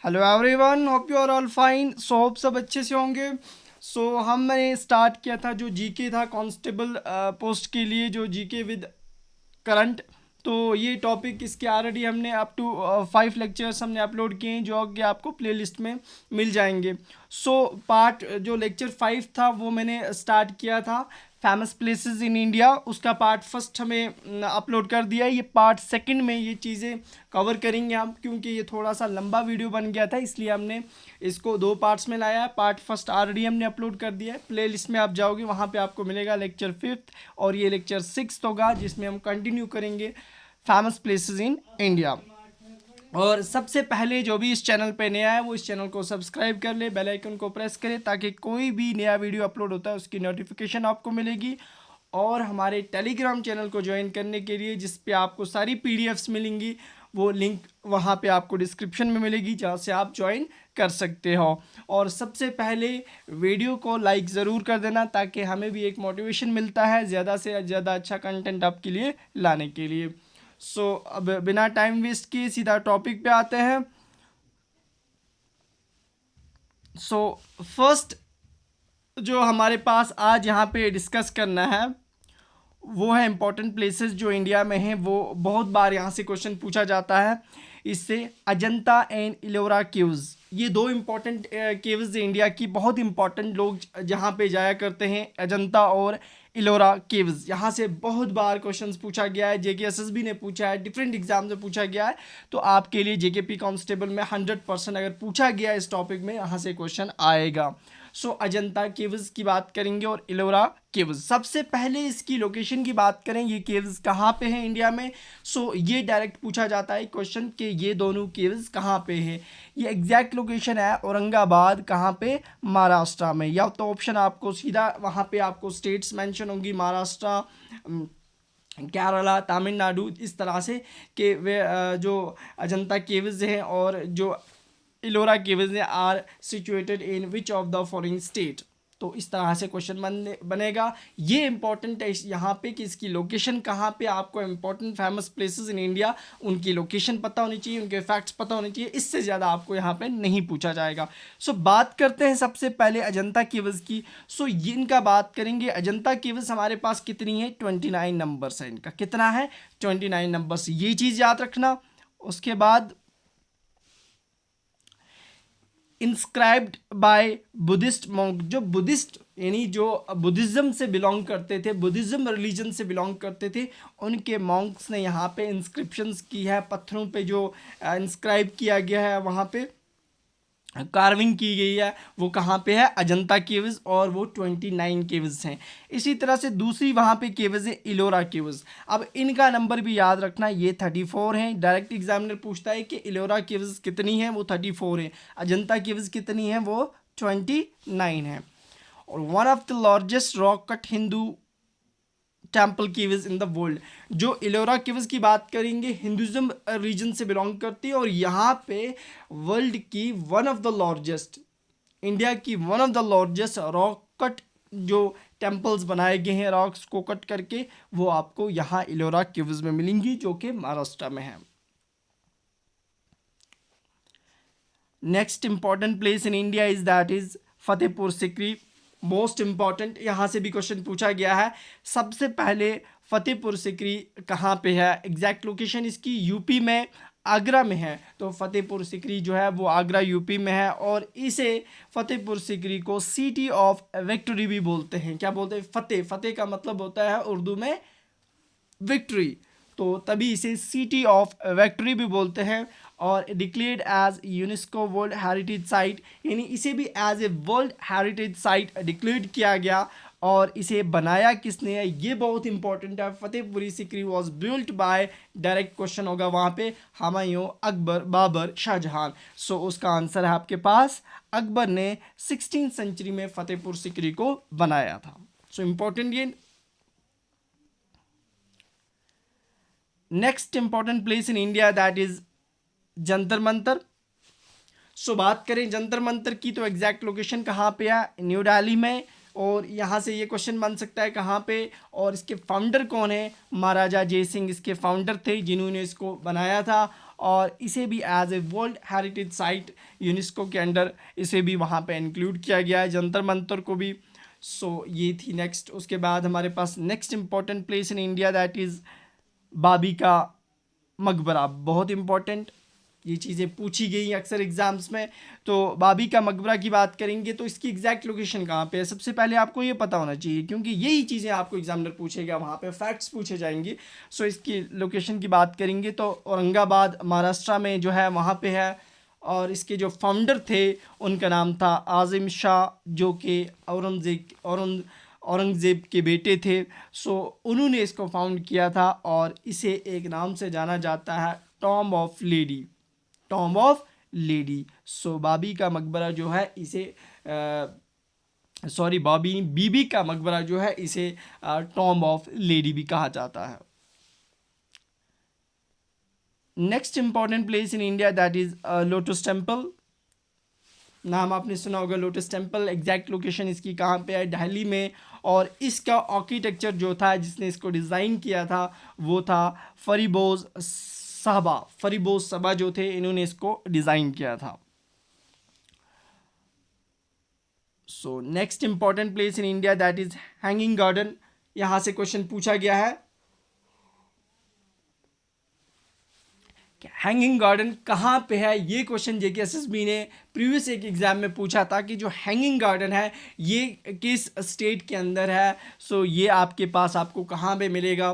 Hello everyone, hope you are all fine. Hope सब अच्छे से होंगे। हमने स्टार्ट किया था जो जीके था कांस्टेबल पोस्ट के लिए, जो जीके विद करंट। तो ये टॉपिक इसके ऑलरेडी हमने अप टू 5 लेक्चर्स हमने अपलोड किए हैं, जो कि आपको प्लेलिस्ट में मिल जाएंगे। पार्ट जो लेक्चर 5 था वो मैंने स्टार्ट किया था फेमस प्लेसेस इन इंडिया, उसका पार्ट फर्स्ट हमें अपलोड कर दिया है। ये पार्ट सेकंड में ये चीज़ें कवर करेंगे हम, क्योंकि ये थोड़ा सा लंबा वीडियो बन गया था, इसलिए हमने इसको 2 पार्ट्स में लाया है। पार्ट फर्स्ट ऑलरेडी हमने अपलोड कर दिया है, प्ले लिस्ट में आप जाओगे वहाँ पे आपको मिलेगा लेक्चर 5 और ये लेक्चर 6 होगा, जिसमें हम कंटिन्यू करेंगे फेमस प्लेसेस इन इंडिया। और सबसे पहले जो भी इस चैनल पे नया है वो इस चैनल को सब्सक्राइब कर ले, बेल आइकन को प्रेस करे, ताकि कोई भी नया वीडियो अपलोड होता है उसकी नोटिफिकेशन आपको मिलेगी। और हमारे टेलीग्राम चैनल को ज्वाइन करने के लिए, जिस पे आपको सारी पीडीएफ्स मिलेंगी, वो लिंक वहाँ पे आपको डिस्क्रिप्शन में मिलेगी, जहाँ से आप ज्वाइन कर सकते हो। और सबसे पहले वीडियो को लाइक ज़रूर कर देना, ताकि हमें भी एक मोटिवेशन मिलता है ज़्यादा से ज़्यादा अच्छा कंटेंट आपके लिए लाने के लिए। अब बिना टाइम वेस्ट किए सीधा टॉपिक पे आते हैं। फर्स्ट जो हमारे पास आज यहाँ पे डिस्कस करना है वो है इम्पोर्टेंट प्लेसेस जो इंडिया में हैं। वो बहुत बार यहाँ से क्वेश्चन पूछा जाता है इससे। अजंता एंड इलोरा केव्स, ये 2 इम्पॉर्टेंट केव्स इंडिया की, बहुत इंपॉर्टेंट लोग जहाँ पे जाया करते हैं, अजंता और इलोरा केव्स। यहाँ से बहुत बार क्वेश्चंस पूछा गया है, जेके एसएसबी ने पूछा है, डिफरेंट एग्जाम में पूछा गया है। तो आपके लिए जेकेपी कांस्टेबल में 100% अगर पूछा गया इस टॉपिक में, यहाँ से क्वेश्चन आएगा। अजंता केव्स की बात करेंगे और इलोरा केव्स। सबसे पहले इसकी लोकेशन की बात करें, ये केव्स कहाँ पे हैं इंडिया में। ये डायरेक्ट पूछा जाता है क्वेश्चन कि ये दोनों केव्स कहाँ पे हैं। ये एग्जैक्ट लोकेशन है औरंगाबाद, कहाँ पे, महाराष्ट्र में। या तो ऑप्शन आपको सीधा वहाँ पे आपको स्टेट्स मेंशन होंगी, महाराष्ट्र, केरला, तमिलनाडु, इस तरह से कि वे जो अजंता केव्स हैं और जो Ellora caves are situated in which of the following state. तो इस तरह से क्वेश्चन बनेगा। ये इंपॉर्टेंट है यहाँ पे कि इसकी लोकेशन कहाँ पे। आपको important famous places in India, उनकी लोकेशन पता होनी चाहिए, उनके फैक्ट्स पता होने चाहिए। इससे ज़्यादा आपको यहाँ पे नहीं पूछा जाएगा। बात करते हैं सबसे पहले अजंता केव्स की। इनका बात करेंगे। अजंता केव्स हमारे पास कितनी है, 29 नंबर्स है इनका। कितना है, 29 नंबर्स, ये चीज़ याद रखना। उसके बाद इंस्क्राइब्ड बाय बुद्धिस्ट मॉन्क, जो बुद्धिस्ट यानी जो बुद्धिज़्म से बिलोंग करते थे, बुद्धिज़्म रिलीजन से बिलोंग करते थे, उनके मॉन्क्स ने यहाँ पे इंस्क्रिप्शंस की है। पत्थरों पे जो इंस्क्राइब किया गया है, वहाँ पे कार्विंग की गई है, वो कहाँ पे है, अजंता केव्स, और वो 29 केव्स हैं। इसी तरह से दूसरी वहाँ पे केव्स है इलोरा केव्स। अब इनका नंबर भी याद रखना, ये 34 हैं। डायरेक्ट एग्जामिनर पूछता है कि इलोरा केव्स कितनी है, वो 34 है। अजंता केव्स कितनी है, वो 29 है। और one of the largest rock cut Hindu temple caves in the world, जो इलोरा केव्स की बात करेंगे, हिंदुज़म रीजन से बिलोंग करती है, और यहाँ पे वर्ल्ड की one of the largest, India की one of the largest rock cut जो टेम्पल्स बनाए गए हैं रॉक्स को कट करके, वो आपको यहाँ इलोरा केव्स में मिलेंगी, जो कि महाराष्ट्र में है। Next important place in India is that is Fatehpur Sikri. Most important, यहाँ से भी क्वेश्चन पूछा गया है। सबसे पहले फतेहपुर सिकरी कहाँ पे है, एग्जैक्ट लोकेशन इसकी यूपी में, आगरा में है। तो फतेहपुर सिकरी जो है वो आगरा यूपी में है, और इसे फतेहपुर सिकरी को सिटी ऑफ विक्ट्री भी बोलते हैं। क्या बोलते हैं, फतेह, फतेह का मतलब होता है उर्दू में विक्ट्री, तो तभी इसे सिटी ऑफ विक्ट्री भी बोलते हैं। और declared as UNESCO world heritage site, यानी इसे भी as a world heritage site declared किया गया। और इसे बनाया किसने है, ये बहुत इंपॉर्टेंट है। Fatehpuri Sikri was built by, direct question होगा वहाँ पे, हुमायूं, अकबर, बाबर, शाहजहां। उसका आंसर है आपके पास, अकबर ने 16वीं सेंचुरी में फतेहपुर सिकरी को बनाया था। इंपॉर्टेंट ये। Next important place in India that is Jantar Mantar. बात करें जंतर मंतर की, तो एग्जैक्ट लोकेशन कहाँ पे है, न्यू दिल्ली में। और यहाँ से ये क्वेश्चन बन सकता है कहाँ पे, और इसके फाउंडर कौन है, महाराजा जय सिंह इसके फाउंडर थे, जिन्होंने इसको बनाया था। और इसे भी as a world heritage site UNESCO के अंडर इसे भी वहाँ पे इंक्लूड किया गया है, जंतर मंतर को भी। सो ये थी नेक्स्ट। उसके बाद हमारे पास next important place in India that is Bibi ka Maqbara. बहुत इंपॉर्टेंट, ये चीज़ें पूछी गई अक्सर एग्जाम्स में। तो बाबी का मकबरा की बात करेंगे तो इसकी एग्जैक्ट लोकेशन कहाँ पे है, सबसे पहले आपको ये पता होना चाहिए, क्योंकि यही चीज़ें आपको एग्जामिनर पूछेगा, वहाँ पे फैक्ट्स पूछे जाएंगे। सो इसकी लोकेशन की बात करेंगे तो औरंगाबाद महाराष्ट्र में जो है वहाँ पे है। और इसके जो फाउंडर थे उनका नाम था आज़िम शाह, जो कि औरंगज़ेब के बेटे थे। सो उन्होंने इसको फाउंड किया था और इसे एक नाम से जाना जाता है, tomb of lady. Tomb of lady. So Bibi ka Maqbara जो है इसे बीबी का मकबरा जो है इसे टॉम्ब ऑफ लेडी भी कहा जाता है। Next important place in India that is lotus temple. नाम आपने सुना होगा लोटस टेम्पल। एग्जैक्ट लोकेशन इसकी कहाँ पे है, दिल्ली में। और इसका आर्किटेक्चर जो था, जिसने इसको डिज़ाइन किया था, वो था फरीबोज साहबा जो थे, इन्होंने इसको डिज़ाइन किया था। So next important place in India that is hanging garden. यहाँ से क्वेश्चन पूछा गया है, हैंगिंग गार्डन कहाँ पे है। ये क्वेश्चन JKSSB ने प्रीवियस एक एग्जाम में पूछा था कि जो हैंगिंग गार्डन है ये किस स्टेट के अंदर है। सो ये आपके पास आपको कहाँ पे मिलेगा,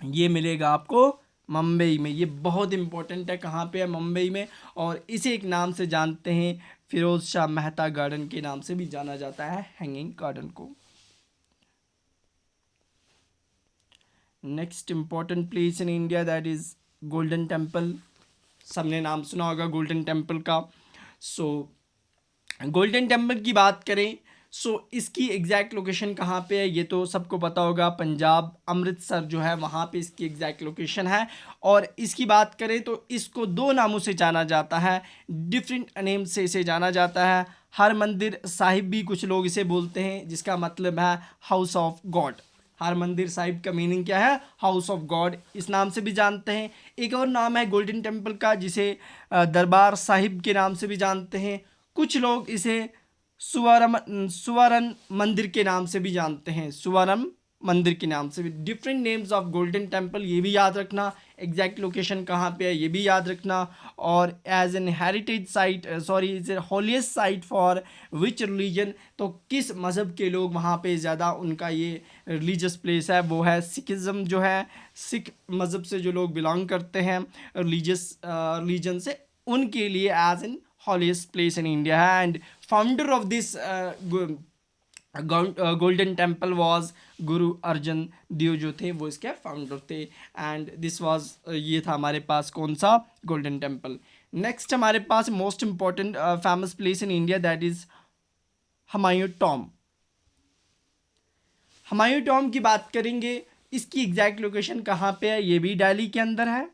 ये मिलेगा आपको मुंबई में। ये बहुत इंपॉर्टेंट है, कहाँ पे है, मुंबई में। और इसे एक नाम से जानते हैं, फिरोज शाह मेहता गार्डन के नाम से भी जाना जाता है हैंगिंग गार्डन को। Next important place in India that is golden temple. सबने नाम सुना होगा गोल्डन टेम्पल का। सो गोल्डन टेम्पल की बात करें, इसकी एग्जैक्ट लोकेशन कहाँ पे है ये तो सबको पता होगा, पंजाब अमृतसर जो है वहाँ पे इसकी एग्जैक्ट लोकेशन है। और इसकी बात करें तो इसको दो नामों से जाना जाता है, डिफरेंट नेम से इसे जाना जाता है। हर मंदिर साहिब भी कुछ लोग इसे बोलते हैं, जिसका मतलब है हाउस ऑफ गॉड। हर मंदिर साहिब का मीनिंग क्या है, हाउस ऑफ गॉड, इस नाम से भी जानते हैं। एक और नाम है गोल्डन टेम्पल का, जिसे दरबार साहिब के नाम से भी जानते हैं। कुछ लोग इसे सुवर्ण मंदिर के नाम से भी जानते हैं, सुवर्ण मंदिर के नाम से भी। Different names of golden temple, ये भी याद रखना। एग्जैक्ट लोकेशन कहाँ पे है ये भी याद रखना। और as an heritage site, is a holiest site for which religion, तो किस मज़हब के लोग वहाँ पे ज़्यादा उनका ये रिलीजियस प्लेस है, वो है सिखिज़म जो है। सिख मज़हब से जो लोग बिलोंग करते हैं रिलीजन से, उनके लिए as an holiest place in India है। And founder of this Golden Temple was Guru Arjan देव जो थे, वो इसके फाउंडर थे। एंड दिस वाज, ये था हमारे पास कौन सा, गोल्डन टेम्पल। नेक्स्ट हमारे पास most important famous place in India that is Humayun tomb. Humayun tomb की बात करेंगे, इसकी एग्जैक्ट लोकेशन कहाँ पे है, ये भी दिल्ली के अंदर है।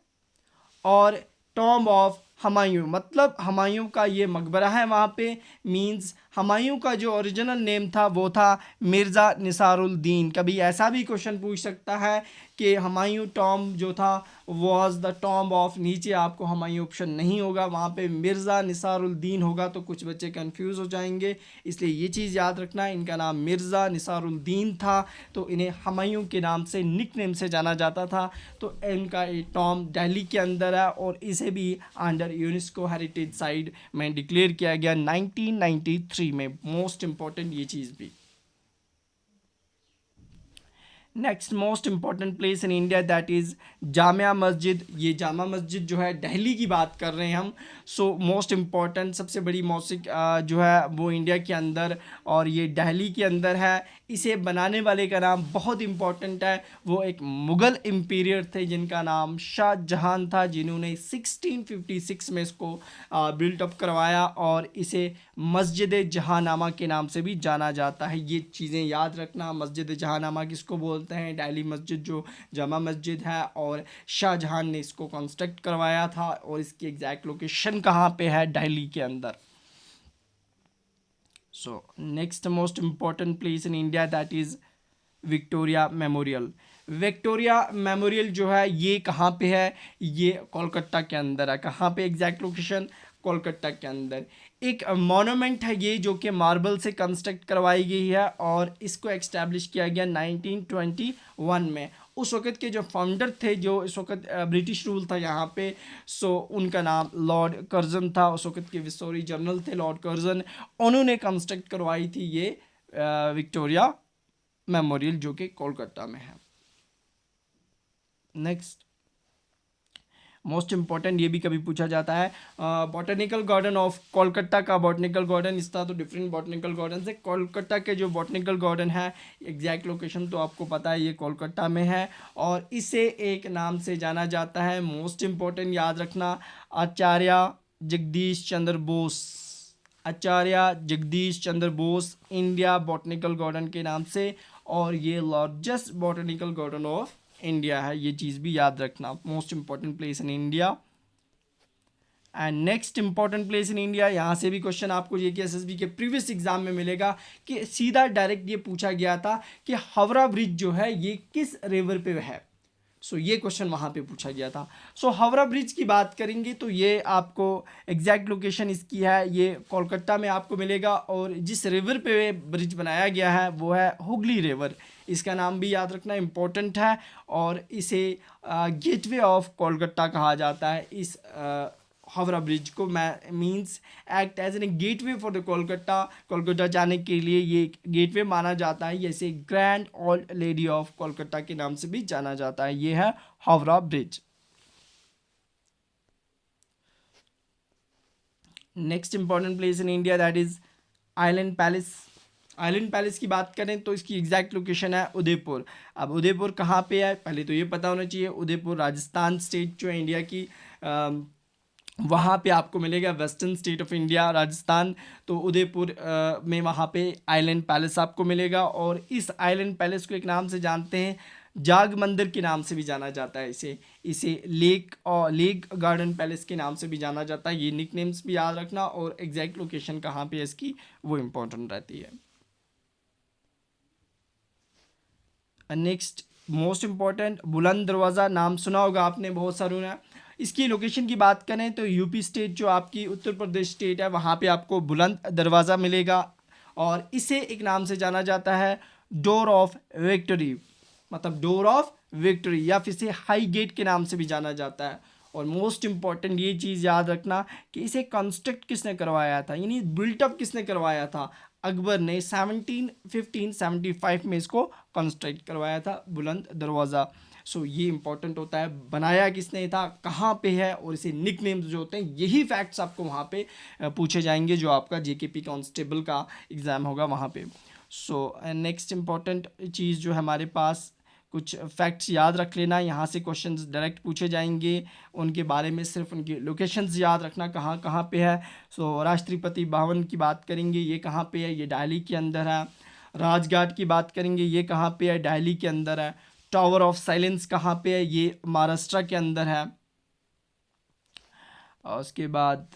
और टॉम्ब ऑफ हुमायूं मतलब हुमायूं का ये मकबरा है वहाँ पे। मींस हुमायूं का जो ओरिजिनल नेम था वो था मिर्ज़ा निसारुद्दीन। कभी ऐसा भी क्वेश्चन पूछ सकता है कि हुमायूं टॉम्ब जो था वाज द टॉम्ब ऑफ, नीचे आपको हुमायूं ऑप्शन नहीं होगा, वहाँ पे मिर्ज़ा निसारुद्दीन होगा, तो कुछ बच्चे कंफ्यूज हो जाएंगे। इसलिए ये चीज़ याद रखना, इनका नाम मिर्ज़ा निसारुद्दीन था, तो इन्हें हुमायूं के नाम से, निक नेम से जाना जाता था। तो इनका ये टॉम्ब दिल्ली के अंदर है और इसे भी अंडर यूनेस्को हेरिटेज साइट में डिक्लेयर किया गया 1993 में। मोस्ट इंपॉर्टेंट ये चीज़ भी। Next most important place in India that is Jamia Masjid. ये जामा मस्जिद जो है दिल्ली की बात कर रहे हैं हम। मोस्ट इम्पॉर्टेंट, सबसे बड़ी मस्जिद जो है वो इंडिया के अंदर, और ये दिल्ली के अंदर है। इसे बनाने वाले का नाम बहुत इम्पॉर्टेंट है, वो एक मुग़ल एम्पीरियर थे जिनका नाम शाहजहां था, जिन्होंने 1656 में इसको बिल्टअप करवाया और इसे मस्जिद जहांनामा के नाम से भी जाना जाता है। ये चीज़ें याद रखना, मस्जिद जहांनामा किसको बोलते हैं, दिल्ली मस्जिद जो जामा मस्जिद है, और शाहजहां ने इसको कंस्ट्रक्ट करवाया था। और इसकी एग्जैक्ट लोकेशन कहाँ पे है, दिल्ली के अंदर। Next most important place in India that is Victoria memorial. Victoria memorial जो है ये कहाँ पे है, ये कोलकाता के अंदर है। कहाँ पे एग्जैक्ट लोकेशन, कोलकाता के अंदर। एक मॉन्यूमेंट है ये जो कि मार्बल से कंस्ट्रक्ट करवाई गई है और इसको एक्स्टैब्लिश किया गया 1921 में। उस वक़्त के जो फाउंडर थे, जो इस वक्त ब्रिटिश रूल था यहाँ पे, सो उनका नाम लॉर्ड कर्जन था। उस वक्त के विस्टोरी जनरल थे लॉर्ड कर्जन, उन्होंने कंस्ट्रक्ट करवाई थी ये विक्टोरिया मेमोरियल जो कि कोलकाता में है। नेक्स्ट मोस्ट इम्पॉर्टेंट, ये भी कभी पूछा जाता है, बॉटनिकल गार्डन ऑफ कोलकाता का बॉटनिकल गार्डन, इस तरह तो डिफरेंट बॉटनिकल गार्डन है। कोलकाता के जो बॉटनिकल गार्डन है एग्जैक्ट लोकेशन तो आपको पता है, ये कोलकाता में है और इसे एक नाम से जाना जाता है, मोस्ट इम्पॉर्टेंट याद रखना, आचार्य जगदीश चंद्र बोस। आचार्य Jagdish Chandra Bose India botanical garden के नाम से, और ये largest botanical garden of India है। ये चीज़ भी याद रखना, most important place in India. And next important place in India, यहाँ से भी क्वेश्चन आपको ये कि एसएसबी के प्रीवियस एग्जाम में मिलेगा कि सीधा डायरेक्ट ये पूछा गया था कि हावड़ा ब्रिज जो है ये किस रिवर पे है। सो ये क्वेश्चन वहाँ पे पूछा गया था। सो हावड़ा ब्रिज की बात करेंगे तो ये आपको एग्जैक्ट लोकेशन इसकी है, ये कोलकाता में आपको मिलेगा और जिस रिवर पे ब्रिज बनाया गया है वो है हुगली रिवर। इसका नाम भी याद रखना इम्पोर्टेंट है और इसे गेटवे ऑफ कोलकाता कहा जाता है। इस हावड़ा ब्रिज को means act as an gateway for the Kolkata जाने के लिए ये गेटवे माना जाता है। जैसे grand old lady of Kolkata के नाम से भी जाना जाता है। ये है Howrah bridge. Next important place in India that is island palace. Island palace की बात करें तो इसकी एग्जैक्ट लोकेशन है उदयपुर। अब उदयपुर कहाँ पे है, पहले तो ये पता होना चाहिए, उदयपुर राजस्थान स्टेट जो है इंडिया की, वहाँ पे आपको मिलेगा, western state of India Rajasthan. तो उदयपुर में वहाँ पे आइलैंड पैलेस आपको मिलेगा और इस आइलैंड पैलेस को एक नाम से जानते हैं, जाग मंदिर के नाम से भी जाना जाता है। इसे लेक गार्डन पैलेस के नाम से भी जाना जाता है। ये निक नेम्स भी याद रखना और एग्जैक्ट लोकेशन कहाँ पे है इसकी वो इम्पोर्टेंट रहती है। नेक्स्ट मोस्ट इम्पॉर्टेंट, बुलंद दरवाज़ा नाम सुना होगा आपने बहुत सारों ने। इसकी लोकेशन की बात करें तो यूपी स्टेट जो आपकी उत्तर प्रदेश स्टेट है वहाँ पे आपको बुलंद दरवाज़ा मिलेगा और इसे एक नाम से जाना जाता है डोर ऑफ विक्ट्री, मतलब डोर ऑफ विक्ट्री, या फिर इसे हाई गेट के नाम से भी जाना जाता है। और मोस्ट इम्पॉर्टेंट ये चीज़ याद रखना कि इसे कंस्ट्रक्ट किसने करवाया था, यानी बिल्टअप किसने करवाया था। अकबर ने 1775 में इसको कंस्ट्रक्ट करवाया था बुलंद दरवाज़ा। सो ये इंपॉर्टेंट होता है, बनाया किसने था, कहाँ पे है, और इसे निक नेम्स जो होते हैं यही फैक्ट्स आपको वहाँ पे पूछे जाएंगे जो आपका जेकेपी कांस्टेबल का एग्ज़ाम होगा वहाँ पे। सो नेक्स्ट इंपॉर्टेंट चीज़ जो है हमारे पास, कुछ फैक्ट्स याद रख लेना, यहाँ से क्वेश्चंस डायरेक्ट पूछे जाएंगे, उनके बारे में सिर्फ उनकी लोकेशंस याद रखना कहाँ कहाँ पे है। सो राष्ट्रपति भवन की बात करेंगे, ये कहाँ पे है, ये दिल्ली के अंदर है। राजघाट की बात करेंगे, ये कहाँ पे है, दिल्ली के अंदर है। टावर ऑफ साइलेंस कहाँ पे है, ये महाराष्ट्र के अंदर है। और उसके बाद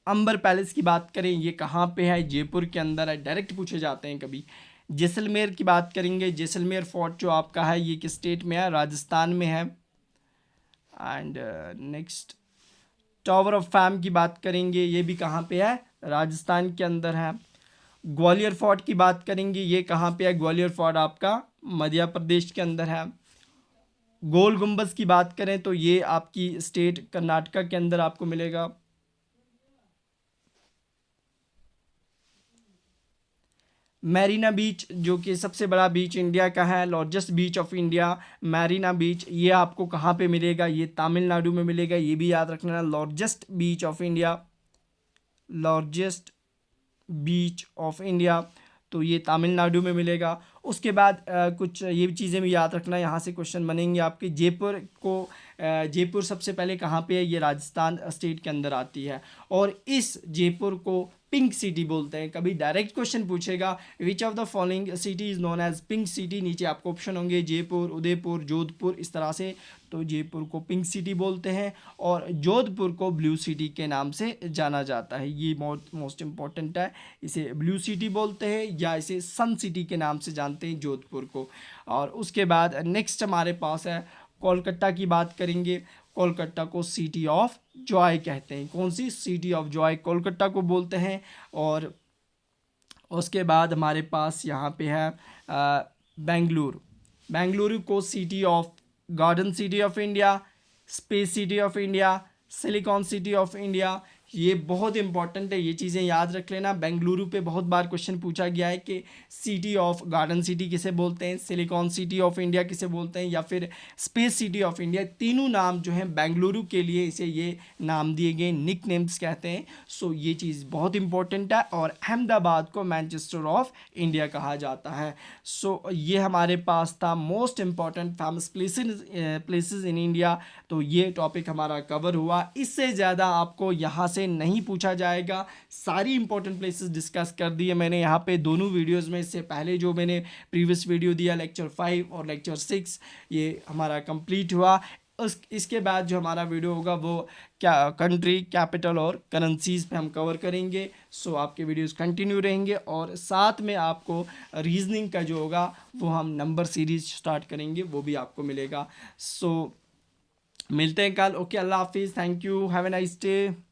अंबर पैलेस की बात करें, ये कहाँ पे है, जयपुर के अंदर है, डायरेक्ट पूछे जाते हैं कभी। जैसलमेर की बात करेंगे, जैसलमेर फोर्ट जो आपका है ये किस स्टेट में है, राजस्थान में है। And next tower of fam की बात करेंगे, ये भी कहाँ पे है, राजस्थान के अंदर है। ग्वालियर फोर्ट की बात करेंगे, ये कहाँ पे है, ग्वालियर फोर्ट आपका मध्य प्रदेश के अंदर है। गोल गुम्बज की बात करें तो ये आपकी स्टेट कर्नाटका के अंदर आपको मिलेगा। मैरीना बीच जो कि सबसे बड़ा बीच इंडिया का है, लार्जेस्ट बीच ऑफ इंडिया, मैरीना बीच, ये आपको कहाँ पे मिलेगा, ये तमिलनाडु में मिलेगा। ये भी याद रखना, largest beach of India, largest beach of India, तो ये तमिलनाडु में मिलेगा। उसके बाद कुछ ये चीज़ें भी याद रखना, यहाँ से क्वेश्चन बनेंगे आपके। जयपुर सबसे पहले कहाँ पे है, ये राजस्थान स्टेट के अंदर आती है और इस जयपुर को पिंक सिटी बोलते हैं। कभी डायरेक्ट क्वेश्चन पूछेगा which of the following city is known as pink city, नीचे आपको ऑप्शन होंगे जयपुर, उदयपुर, जोधपुर, इस तरह से। तो जयपुर को पिंक सिटी बोलते हैं और जोधपुर को ब्लू सिटी के नाम से जाना जाता है। ये मोस्ट इम्पॉर्टेंट है, इसे ब्लू सिटी बोलते हैं या इसे सन सिटी के नाम से जानते हैं जोधपुर को। और उसके बाद नेक्स्ट हमारे पास है कोलकाता की बात करेंगे। कोलकाता को सिटी ऑफ जॉय कहते हैं। कौन सी? सिटी ऑफ जॉय कोलकाता को बोलते हैं। और उसके बाद हमारे पास यहाँ पे है बेंगलुरु। बेंगलुरु को city of garden city of India, space city of India, silicon city of India. ये बहुत इंपॉर्टेंट है, ये चीज़ें याद रख लेना। बेंगलुरु पे बहुत बार क्वेश्चन पूछा गया है कि सिटी ऑफ गार्डन सिटी किसे बोलते हैं, सिलिकॉन सिटी ऑफ इंडिया किसे बोलते हैं, या फिर स्पेस सिटी ऑफ इंडिया। तीनों नाम जो हैं बेंगलुरु के लिए इसे ये नाम दिए गए, निक नेम्स कहते हैं। सो ये चीज़ बहुत इंपॉर्टेंट है। और अहमदाबाद को मैनचेस्टर ऑफ इंडिया कहा जाता है। सो ये हमारे पास था most important famous places in India. तो ये टॉपिक हमारा कवर हुआ। इससे ज़्यादा आपको यहाँ से नहीं पूछा जाएगा। सारी इंपॉर्टेंट प्लेसेस डिस्कस कर दिए मैंने यहाँ पे दोनों वीडियोस में। इससे पहले जो मैंने प्रीवियस वीडियो दिया लेक्चर 5 और लेक्चर 6, ये हमारा कंप्लीट हुआ। इसके बाद जो हमारा वीडियो होगा वो क्या कंट्री, कैपिटल और करेंसीज़ पे हम कवर करेंगे। सो आपके वीडियोस कंटिन्यू रहेंगे और साथ में आपको रीजनिंग का जो होगा वो हम नंबर सीरीज स्टार्ट करेंगे, वो भी आपको मिलेगा। सो मिलते हैं कल। ओके, अल्लाह हाफिज़, thank you, have a nice day.